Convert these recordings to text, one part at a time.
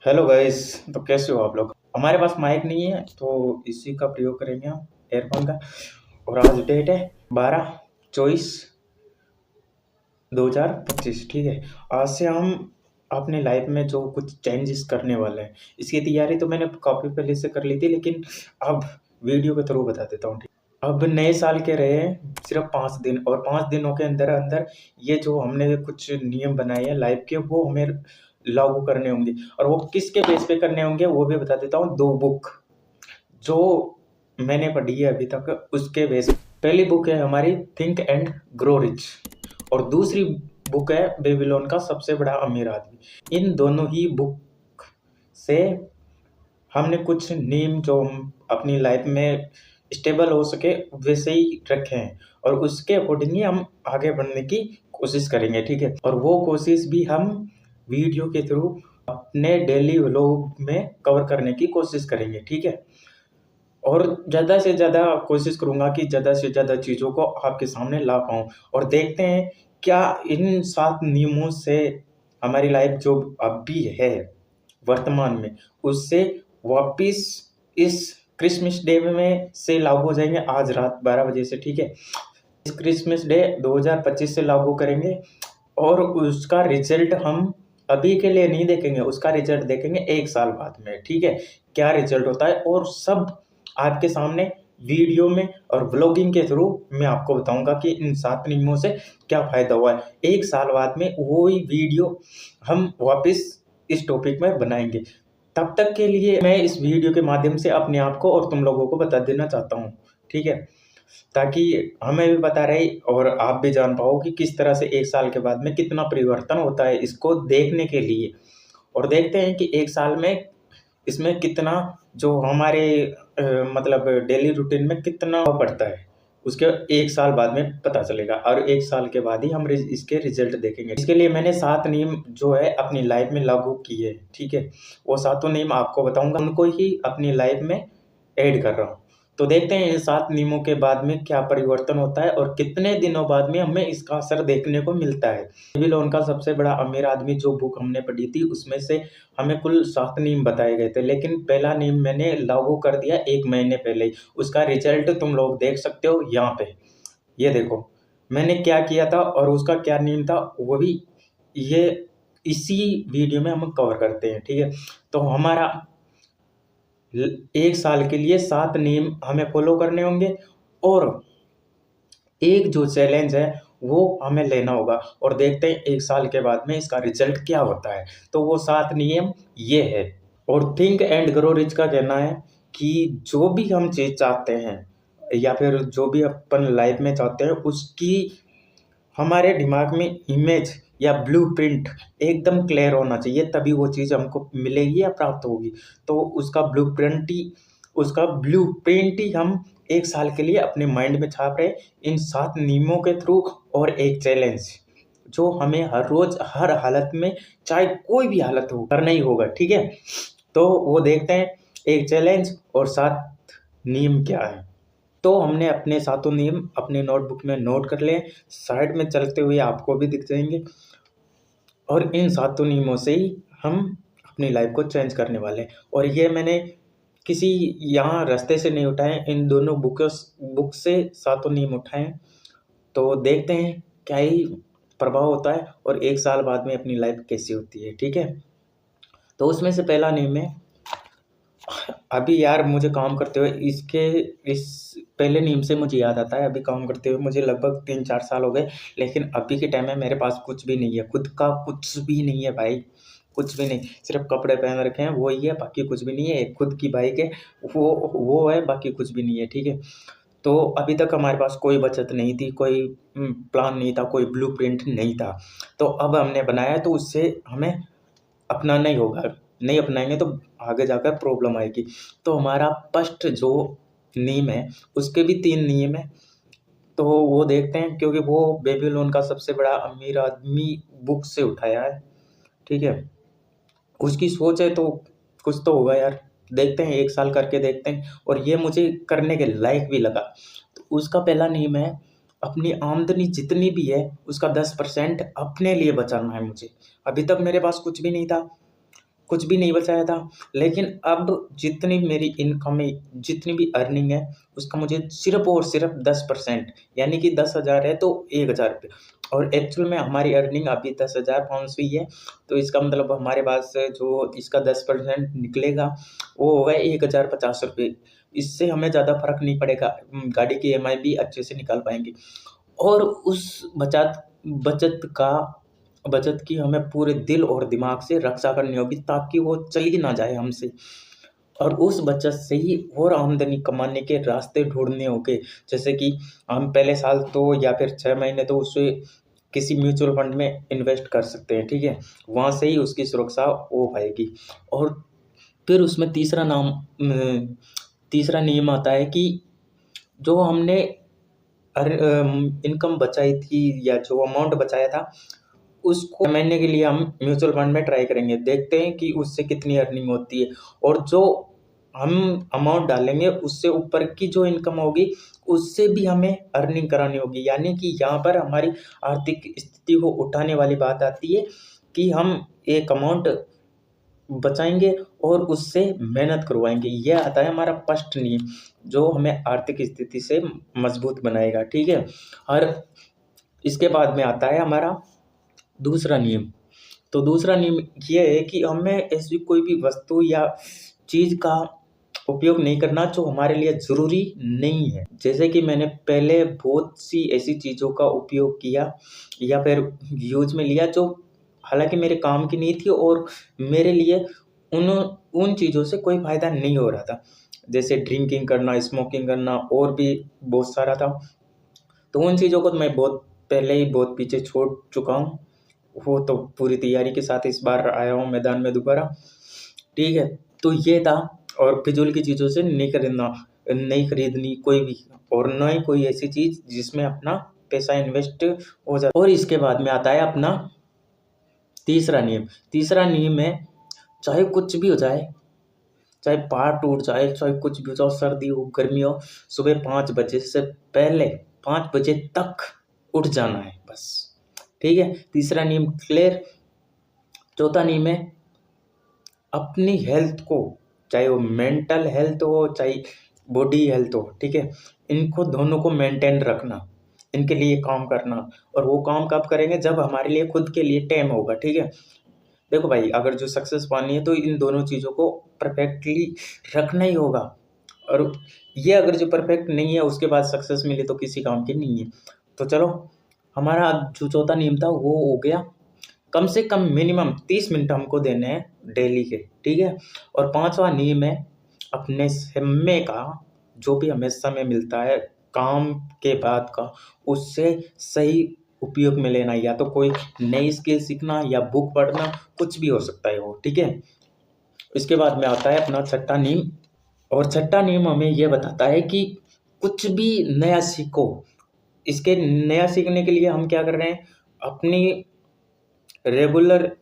Hello guys. तो कैसे हो आप लोग। हमारे पास माइक नहीं है तो इसी का प्रयोग करेंगे हम, एयरफोन का। और आज डेट है 12/24/2025। ठीक है। आज से हम अपने लाइफ में जो कुछ चेंजेस करने वाले हैं, इसकी तैयारी तो मैंने काफ़ी पहले से कर ली थी, लेकिन अब वीडियो के थ्रू बता देता हूँ। ठीक। अब नए साल के रहे हैं सिर्फ 5 दिन, और 5 दिनों के अंदर अंदर ये जो हमने कुछ नियम बनाए हैं लाइफ के, वो हमें लागू करने होंगे। और वो किसके बेस पे करने होंगे वो भी बता देता हूँ। 2 बुक जो मैंने पढ़ी है अभी तक, उसके बेस। पहली बुक है हमारी थिंक एंड ग्रो रिच, और दूसरी बुक है बेबीलोन का सबसे बड़ा अमीर आदमी। इन दोनों ही बुक से हमने कुछ नियम जो हम अपनी लाइफ में स्टेबल हो सके वैसे ही रखे हैं, और उसके अकॉर्डिंग ही हम आगे बढ़ने की कोशिश करेंगे। ठीक है। और वो कोशिश भी हम वीडियो के थ्रू अपने डेली व्लॉग में कवर करने की कोशिश करेंगे। ठीक है। और ज़्यादा से ज़्यादा कोशिश करूँगा कि ज़्यादा से ज़्यादा चीज़ों को आपके सामने ला पाऊँ, और देखते हैं क्या इन 7 नियमों से हमारी लाइफ जो अभी है वर्तमान में, उससे वापिस इस क्रिसमस डे में से लागू हो जाएंगे आज रात 12 बजे से। ठीक है। इस क्रिसमस डे 2025 से लागू करेंगे, और उसका रिजल्ट हम अभी के लिए नहीं देखेंगे, उसका रिजल्ट देखेंगे 1 साल बाद में। ठीक है। क्या रिजल्ट होता है, और सब आपके सामने वीडियो में और व्लॉगिंग के थ्रू मैं आपको बताऊंगा कि इन 7 नियमों से क्या फ़ायदा हुआ है। 1 साल बाद में वही वीडियो हम वापस इस टॉपिक में बनाएंगे। तब तक के लिए मैं इस वीडियो के माध्यम से अपने आप को और तुम लोगों को बता देना चाहता हूँ। ठीक है। ताकि हमें भी पता रहे और आप भी जान पाओ कि किस तरह से 1 साल के बाद में कितना परिवर्तन होता है, इसको देखने के लिए। और देखते हैं कि 1 साल में इसमें कितना जो हमारे मतलब डेली रूटीन में कितना पड़ता है, उसके 1 साल बाद में पता चलेगा, और 1 साल के बाद ही हम इसके रिजल्ट देखेंगे। इसके लिए मैंने 7 नियम जो है अपनी लाइफ में लागू किए। ठीक है। वो 7 नियम आपको बताऊंगा, उनको ही अपनी लाइफ में ऐड कर रहा हूँ। तो देखते हैं इन 7 नियमों के बाद में क्या परिवर्तन होता है, और कितने दिनों बाद में हमें इसका असर देखने को मिलता है। बेबीलोन का सबसे बड़ा अमीर आदमी जो बुक हमने पढ़ी थी, उसमें से हमें कुल 7 नियम बताए गए थे, लेकिन पहला नियम मैंने लागू कर दिया 1 महीने पहले ही। उसका रिजल्ट तुम लोग देख सकते हो यहाँ पे। ये देखो मैंने क्या किया था और उसका क्या नियम था, वो भी ये इसी वीडियो में हम कवर करते हैं। ठीक है। तो हमारा 1 साल के लिए 7 नियम हमें फॉलो करने होंगे, और एक जो चैलेंज है वो हमें लेना होगा, और देखते हैं 1 साल के बाद में इसका रिजल्ट क्या होता है। तो वो 7 नियम ये है। और थिंक एंड ग्रो रिच का कहना है कि जो भी हम चीज़ चाहते हैं, या फिर जो भी अपन लाइफ में चाहते हैं, उसकी हमारे दिमाग में इमेज या ब्लूप्रिंट एकदम क्लियर होना चाहिए, तभी वो चीज़ हमको मिलेगी या प्राप्त होगी। तो उसका ब्लूप्रिंट ही हम 1 साल के लिए अपने माइंड में छाप रहे इन 7 नियमों के थ्रू, और एक चैलेंज जो हमें हर रोज हर हालत में, चाहे कोई भी हालत हो, करना ही होगा। ठीक है। तो वो देखते हैं एक चैलेंज और 7 नियम क्या है। तो हमने अपने 7 नियम अपने नोटबुक में नोट कर लिए, साइड में चलते हुए आपको भी दिख जाएंगे, और इन 7 नियमों से ही हम अपनी लाइफ को चेंज करने वाले हैं। और ये मैंने किसी यहाँ रास्ते से नहीं उठाए, इन दोनों बुक से 7 नियम उठाए। तो देखते हैं क्या ही प्रभाव होता है, और 1 साल बाद में अपनी लाइफ कैसी होती है। ठीक है। तो उसमें से पहला नियम है, अभी यार मुझे काम करते हुए इस पहले नियम से मुझे याद आता है, अभी काम करते हुए मुझे लगभग 3-4 साल हो गए, लेकिन अभी के टाइम में मेरे पास कुछ भी नहीं है, खुद का कुछ भी नहीं है भाई, कुछ भी नहीं। सिर्फ कपड़े पहन रखे हैं वो ही है, बाकी कुछ भी नहीं है। एक खुद की बाइक है, वो है, बाकी कुछ भी नहीं है। ठीक है। तो अभी तक हमारे पास कोई बचत नहीं थी, कोई प्लान नहीं था, कोई ब्लूप्रिंट नहीं था। तो अब हमने बनाया, तो उससे हमें अपनाना ही होगा। नहीं अपनाएंगे तो आगे जाकर प्रॉब्लम आएगी। तो हमारा फर्स्ट जो नियम है, उसके भी 3 नियम है। तो वो देखते हैं, क्योंकि वो बेबीलोन का सबसे बड़ा अमीर आदमी बुक से उठाया है। ठीक है। उसकी सोच है तो कुछ तो होगा यार। देखते हैं 1 साल करके देखते हैं, और ये मुझे करने के लायक भी लगा। तो उसका पहला नियम है, अपनी आमदनी जितनी भी है उसका 10% अपने लिए बचाना है मुझे। अभी तक मेरे पास कुछ भी नहीं था, कुछ भी नहीं बचाया था। लेकिन अब जितनी मेरी इनकम है, जितनी भी अर्निंग है, उसका मुझे सिर्फ़ और सिर्फ़ 10%, यानी कि 10,000 है तो 1,000 रुपए, और एक्चुअल में हमारी अर्निंग अभी 10,500 ही है। तो इसका मतलब हमारे पास जो इसका 10% निकलेगा, वो होगा 1,050 रुपए। इससे हमें ज़्यादा फ़र्क नहीं पड़ेगा। गाड़ी की ईएमआई भी अच्छे से निकाल पाएँगे। और उस बचत का बचत की हमें पूरे दिल और दिमाग से रक्षा करनी होगी, ताकि वो चली ना जाए हमसे। और उस बचत से ही और आमदनी कमाने के रास्ते ढूँढने होंगे। जैसे कि हम पहले साल तो या फिर 6 महीने तो उसे किसी म्यूचुअल फंड में इन्वेस्ट कर सकते हैं, ठीक है? वहाँ से ही उसकी सुरक्षा हो पाएगी। और फिर उसमें तीसरा नियम आता है कि जो हमने इनकम बचाई थी या जो अमाउंट बचाया था, उसको महीने के लिए हम म्यूचुअल फंड में ट्राई करेंगे। देखते हैं कि उससे कितनी अर्निंग होती है, और जो हम अमाउंट डालेंगे उससे ऊपर की जो इनकम होगी, उससे भी हमें अर्निंग करानी होगी। यानी कि यहाँ पर हमारी आर्थिक स्थिति को उठाने वाली बात आती है कि हम एक अमाउंट बचाएँगे और उससे मेहनत करवाएँगे। यह आता है हमारा फर्स्ट नियम, जो हमें आर्थिक स्थिति से मजबूत बनाएगा, ठीक है? और इसके बाद में आता है हमारा दूसरा नियम। तो दूसरा नियम ये है कि हमें ऐसी कोई भी वस्तु या चीज़ का उपयोग नहीं करना जो हमारे लिए ज़रूरी नहीं है। जैसे कि मैंने पहले बहुत सी ऐसी चीज़ों का उपयोग किया या फिर यूज़ में लिया, जो हालाँकि मेरे काम की नहीं थी, और मेरे लिए उन उन चीज़ों से कोई फ़ायदा नहीं हो रहा था। जैसे ड्रिंकिंग करना, स्मोकिंग करना, और भी बहुत सारा था। तो उन चीज़ों को तो मैं बहुत पहले ही बहुत पीछे छोड़ चुका हूँ। वो तो पूरी तैयारी के साथ इस बार आया हूँ मैदान में दोबारा, ठीक है? तो ये था। और फिज़ूल की चीज़ों से नहीं खरीदनी कोई भी, और ना ही कोई ऐसी चीज़ जिसमें अपना पैसा इन्वेस्ट हो जाए। और इसके बाद में आता है अपना तीसरा नियम। तीसरा नियम है, चाहे कुछ भी हो जाए, चाहे पहाड़ टूट जाए, चाहे कुछ भी हो जाए, सर्दी हो, गर्मी हो, सुबह 5 बजे से पहले 5 बजे तक उठ जाना है बस, ठीक है? तीसरा नियम क्लियर। चौथा नियम है, अपनी हेल्थ को, चाहे वो मेंटल हेल्थ हो, चाहे बॉडी हेल्थ हो, ठीक है? इनको दोनों को मेंटेन रखना, इनके लिए काम करना। और वो काम कब करेंगे? जब हमारे लिए खुद के लिए टाइम होगा, ठीक है? देखो भाई, अगर जो सक्सेस पानी है तो इन दोनों चीज़ों को परफेक्टली रखना ही होगा। और ये अगर जो परफेक्ट नहीं है उसके बाद सक्सेस मिले तो किसी काम की नहीं है। तो चलो, हमारा जो चौथा नियम था वो हो गया। कम से कम मिनिमम 30 मिनट हमको देने हैं डेली के, ठीक है? और 5वां नियम है, अपने समय का, जो भी हमें समय मिलता है काम के बाद का, उससे सही उपयोग में लेना। या तो कोई नई स्किल सीखना या बुक पढ़ना, कुछ भी हो सकता है वो, ठीक है? इसके बाद में आता है अपना छठा नियम। और छठा नियम हमें ये बताता है कि कुछ भी नया सीखो। इसके नया सीखने के लिए हम क्या कर रहे हैं? अपनी रेगुलर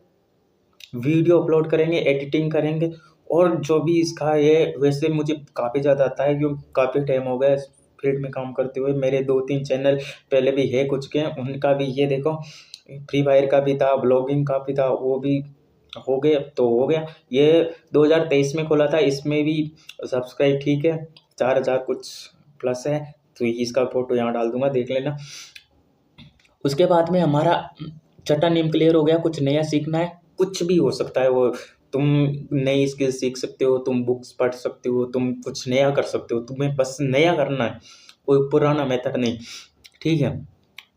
वीडियो अपलोड करेंगे, एडिटिंग करेंगे, और जो भी इसका है, वैसे मुझे काफ़ी ज़्यादा आता है क्योंकि काफ़ी टाइम हो गया इस फील्ड में काम करते हुए। मेरे 2-3 चैनल पहले भी है कुछ के, उनका भी ये देखो, फ्री फायर का भी था, ब्लॉगिंग का भी था, वो भी हो गए, अब तो हो गया। ये 2023 में खोला था, इसमें भी सब्सक्राइब ठीक है, 4000 कुछ प्लस है, तो इसका फ़ोटो यहाँ डाल दूँगा, देख लेना। उसके बाद में हमारा छठा नियम क्लियर हो गया, कुछ नया सीखना है, कुछ भी हो सकता है वो। तुम नई स्किल सीख सकते हो, तुम बुक्स पढ़ सकते हो, तुम कुछ नया कर सकते हो, तुम्हें बस नया करना है, कोई पुराना मेथड नहीं, ठीक है?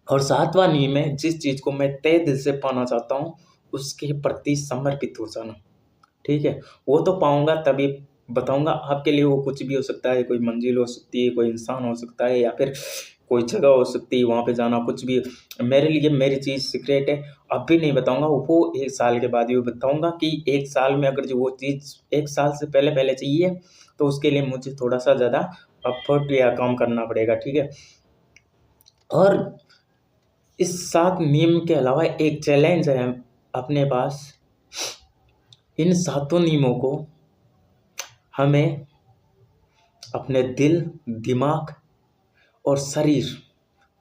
और 7वां नियम है, जिस चीज़ को मैं तहे दिल से पाना चाहता हूँ, उसके प्रति समर्पित हो जाना, ठीक है? वो तो पाऊँगा तभी बताऊँगा। आपके लिए वो कुछ भी हो सकता है, कोई मंज़िल हो सकती है, कोई इंसान हो सकता है, या फिर कोई जगह हो सकती है, वहाँ पे जाना, कुछ भी। मेरे लिए मेरी चीज़ सीक्रेट है, अभी नहीं बताऊँगा, वो 1 साल के बाद ही बताऊँगा कि 1 साल में अगर जो वो चीज़ 1 साल से पहले चाहिए, तो उसके लिए मुझे थोड़ा-सा ज़्यादा एफ़र्ट या काम करना पड़ेगा, ठीक है? और इस 7 नियम के अलावा एक चैलेंज है अपने पास। इन सातों नियमों को हमें अपने दिल, दिमाग और शरीर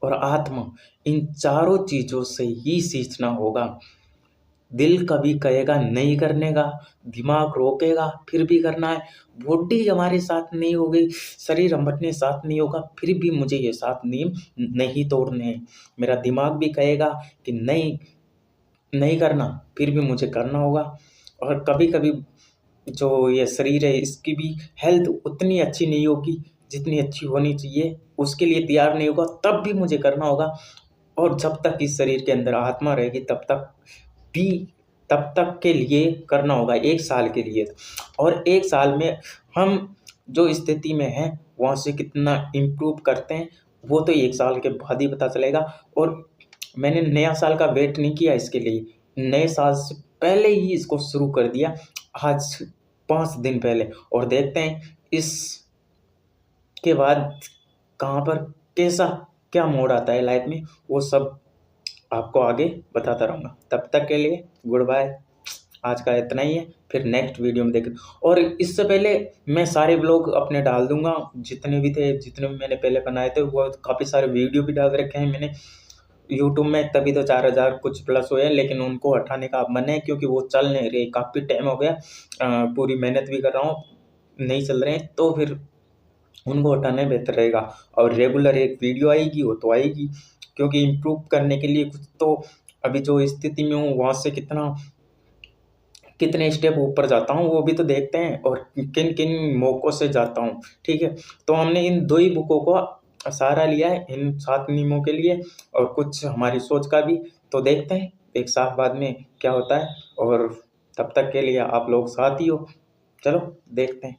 और आत्मा, इन चारों चीज़ों से ही सींचना होगा। दिल कभी कहेगा नहीं करने का, दिमाग रोकेगा फिर भी करना है, बॉडी हमारे साथ नहीं हो गई, शरीर अपने साथ नहीं होगा, फिर भी मुझे ये 7 नियम नहीं तोड़ने हैं। मेरा दिमाग भी कहेगा कि नहीं, नहीं करना, फिर भी मुझे करना होगा। और कभी-कभी जो ये शरीर है इसकी भी हेल्थ उतनी अच्छी नहीं होगी जितनी अच्छी होनी चाहिए, उसके लिए तैयार नहीं होगा, तब भी मुझे करना होगा। और जब तक इस शरीर के अंदर आत्मा रहेगी भी तब तक के लिए करना होगा, 1 साल के लिए। और 1 साल में हम जो स्थिति में हैं, वहाँ से कितना इम्प्रूव करते हैं, वो तो 1 साल के बाद ही पता चलेगा। और मैंने नया साल का वेट नहीं किया इसके लिए, नए साल से पहले ही इसको शुरू कर दिया, आज 5 दिन पहले। और देखते हैं इसके बाद कहाँ पर कैसा क्या मोड़ आता है लाइफ में, वो सब आपको आगे बताता रहूँगा। तब तक के लिए गुड बाय। आज का इतना ही है, फिर नेक्स्ट वीडियो में देखें। और इससे पहले मैं सारे व्लॉग अपने डाल दूँगा, जितने भी थे, जितने भी मैंने पहले बनाए थे, वो काफ़ी सारे वीडियो भी डाल रखे हैं मैंने यूट्यूब में, तभी तो 4000 कुछ प्लस हुए हैं। लेकिन उनको हटाने का अब मन है, क्योंकि वो चल नहीं रहे, काफ़ी टाइम हो गया। पूरी मेहनत भी कर रहा हूँ, नहीं चल रहे हैं, तो फिर उनको हटाना बेहतर रहेगा। और रेगुलर एक वीडियो आएगी, वो तो आएगी, क्योंकि इम्प्रूव करने के लिए कुछ तो अभी जो स्थिति में हूँ वहाँ से कितने स्टेप ऊपर जाता हूँ वो भी तो देखते हैं, और किन मौकों से जाता हूँ। ठीक है, तो हमने इन 2 ही बुकों को सहारा लिया है इन 7 नियमों के लिए, और कुछ हमारी सोच का भी। तो देखते हैं 1 साल बाद में क्या होता है, और तब तक के लिए आप लोग साथ ही हो। चलो देखते हैं।